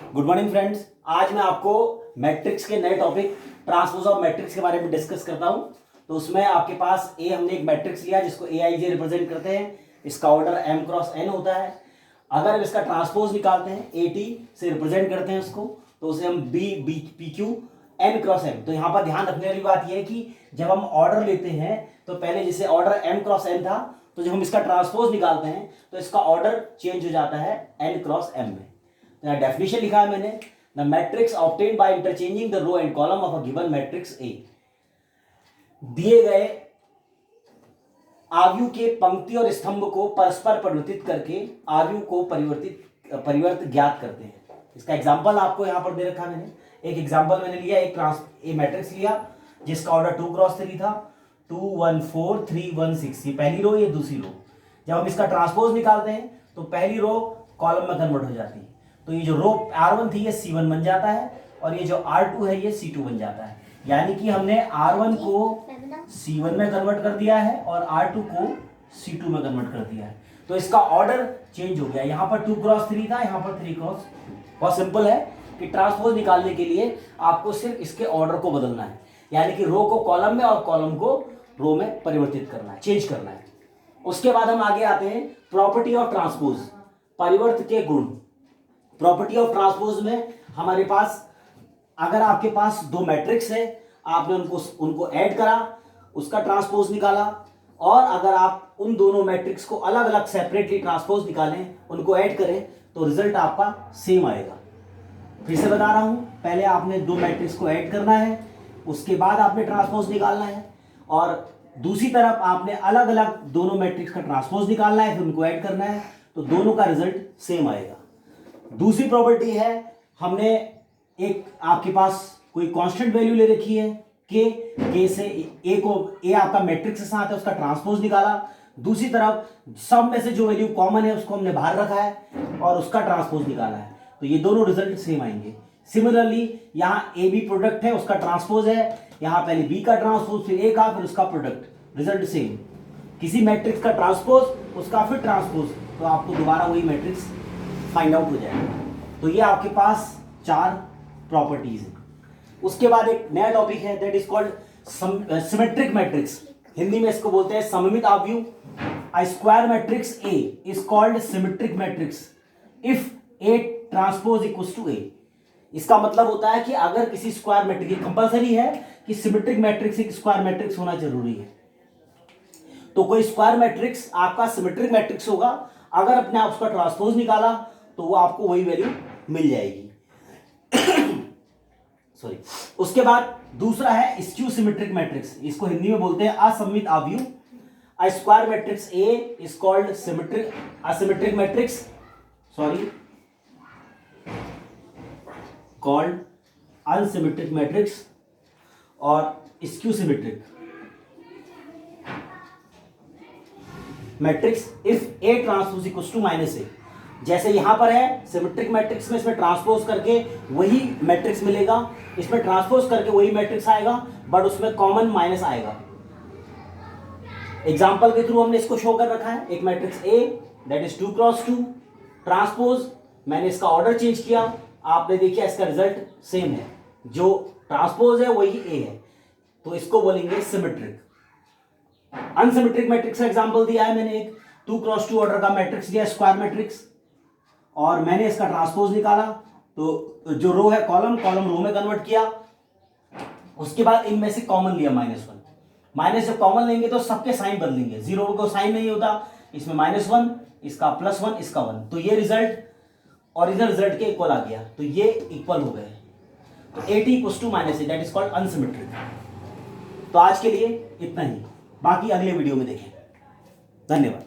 Good morning friends. आज मैं आपको मैट्रिक्स के नए टॉपिक ट्रांसपोज ऑफ मैट्रिक्स के बारे में डिस्कस करता हूं। तो उसमें आपके पास हमने एक मैट्रिक्स लिया जिसको AIJ रिप्रेजेंट करते हैं। इसका ऑर्डर m क्रॉस n होता है। अगर हम इसका ट्रांसपोज निकालते हैं AT से रिप्रेजेंट करते हैं उसको, तो उसे हम PQ n क्रॉस m। तो यहाँ पर ध्यान रखने वाली बात यह है कि जब हम ऑर्डर लेते हैं तो पहले जैसे ऑर्डर m क्रॉस n था, तो जब हम इसका ट्रांसपोज निकालते हैं तो इसका ऑर्डर चेंज हो जाता है n क्रॉस m में। डेफिनेशन लिखा है मैंने, the matrix obtained by interchanging the row and column of a given matrix A. दिए गए आव्यूह के पंक्ति और स्तंभ को परस्पर परिवर्तित करके आव्यूह को परिवर्त ज्ञात करते हैं। इसका एग्जांपल आपको यहां पर दे रखा है मैंने। एक एग्जांपल मैंने लिया, एक मैट्रिक्स लिया जिसका ऑर्डर 2 क्रॉस 3 था, 2 1 4 3 1 6। ये पहली रो, ये दूसरी रो। जब हम इसका ट्रांसपोज निकालते हैं तो पहली रो कॉलम में कन्वर्ट हो जाती है। तो ये जो रो R1 थी ये C1 बन जाता है और ये जो R2 है ये C2 बन जाता है। यानी कि हमने R1 को C1 में कन्वर्ट कर दिया है और R2 को C2 में कन्वर्ट कर दिया है। तो इसका ऑर्डर चेंज हो गया। यहाँ पर 2 क्रॉस 3 था, यहाँ पर 3 क्रॉस। बहुत सिंपल है कि ट्रांसपोज निकालने के लिए आपको सिर्फ इसके ऑर्डर को बदलना है, यानी कि रो को कॉलम में और कॉलम को रो में परिवर्तित करना है, चेंज करना है। उसके बाद हम आगे आते हैं प्रॉपर्टी ऑफ ट्रांसपोज, परिवर्त के गुण। प्रॉपर्टी ऑफ ट्रांसपोज में हमारे पास, अगर आपके पास दो मैट्रिक्स है, आपने उनको ऐड करा, उसका ट्रांसपोज निकाला, और अगर आप उन दोनों मैट्रिक्स को अलग अलग सेपरेटली ट्रांसपोज निकालें, उनको ऐड करें, तो रिजल्ट आपका सेम आएगा। फिर से बता रहा हूं, पहले आपने दो मैट्रिक्स को ऐड करना है, उसके बाद आपने ट्रांसपोज निकालना है, और दूसरी तरफ आपने अलग अलग दोनों मैट्रिक्स का ट्रांसपोज निकालना है, फिर उनको ऐड करना है, तो दोनों का रिजल्ट सेम आएगा। दूसरी प्रॉपर्टी है, हमने एक आपके पास कोई कांस्टेंट वैल्यू ले रखी है के से ए आपका मैट्रिक्स के साथ है, उसका ट्रांसपोज निकाला। दूसरी तरफ सब में से जो वैल्यू कॉमन है उसको हमने बाहर रखा है और उसका ट्रांसपोज निकाला है, तो ये दोनों रिजल्ट सेम आएंगे। सिमिलरली यहाँ ए बी प्रोडक्ट है, उसका ट्रांसपोज है, यहाँ पहले बी का ट्रांसपोज, फिर ए का, फिर उसका प्रोडक्ट, रिजल्ट सेम। किसी मैट्रिक्स का ट्रांसपोज, उसका फिर ट्रांसपोज, तो आपको दोबारा वही मैट्रिक्स फाइंड आउट हो जाएगा। तो ये आपके पास 4 प्रॉपर्टीज है। उसके बाद एक नया टॉपिक है, that is called symmetric matrix. Hindi में इसको बोलते हैं सममित आव्यूह। A square matrix A is called symmetric matrix if A transpose equals to A. इसका मतलब होता है कि अगर किसी स्क्वायर मैट्रिक्स, कंपलसरी है कि सिमेट्रिक मैट्रिक्स एक स्क्वायर मैट्रिक्स होना जरूरी है। तो कोई स्क्वायर मैट्रिक्स आपका सिमेट्रिक मैट्रिक्स होगा, अगर अपने आप उसका ट्रांसपोज निकाला तो वो आपको वही वैल्यू मिल जाएगी। सॉरी। उसके बाद दूसरा है स्क्यू सिमेट्रिक मैट्रिक्स, इसको हिंदी में बोलते हैं असममित आव्यूह। A square matrix A is called symmetric asymmetric matrix, sorry, called unsymmetric matrix और skew symmetric matrix if A transpose equals to minus A. जैसे यहां पर है सिमेट्रिक मैट्रिक्स में, इसमें ट्रांसपोज करके वही मैट्रिक्स मिलेगा, इसमें ट्रांसपोज करके वही मैट्रिक्स आएगा, बट उसमें कॉमन माइनस आएगा। एग्जांपल के थ्रू हमने इसको शो कर रखा है। एक matrix A that is 2 cross 2, transpose, मैंने इसका ऑर्डर चेंज किया, आपने देखिए इसका रिजल्ट सेम है, जो ट्रांसपोज है वही ए है, तो इसको बोलेंगे सिमेट्रिक। अनसिमेट्रिक मैट्रिक्स का एग्जांपल दिया है मैंने, एक 2 क्रॉस 2 ऑर्डर का मैट्रिक्स लिया, स्क्वायर मैट्रिक्स, और मैंने इसका ट्रांसपोज निकाला, तो जो रो है कॉलम रो में कन्वर्ट किया। उसके बाद इनमें से कॉमन लिया -1। माइनस जब कॉमन लेंगे तो सबके साइन बदलेंगे, जीरो को साइन नहीं होता, इसमें -1, इसका +1, इसका 1, तो ये रिजल्ट ओरिजिनल रिजल्ट के इक्वल आ गया, तो ये इक्वल हो गए। तो AT equals to -A, that is called unsymmetric. तो आज के लिए इतना ही, बाकी अगले वीडियो में देखें। धन्यवाद।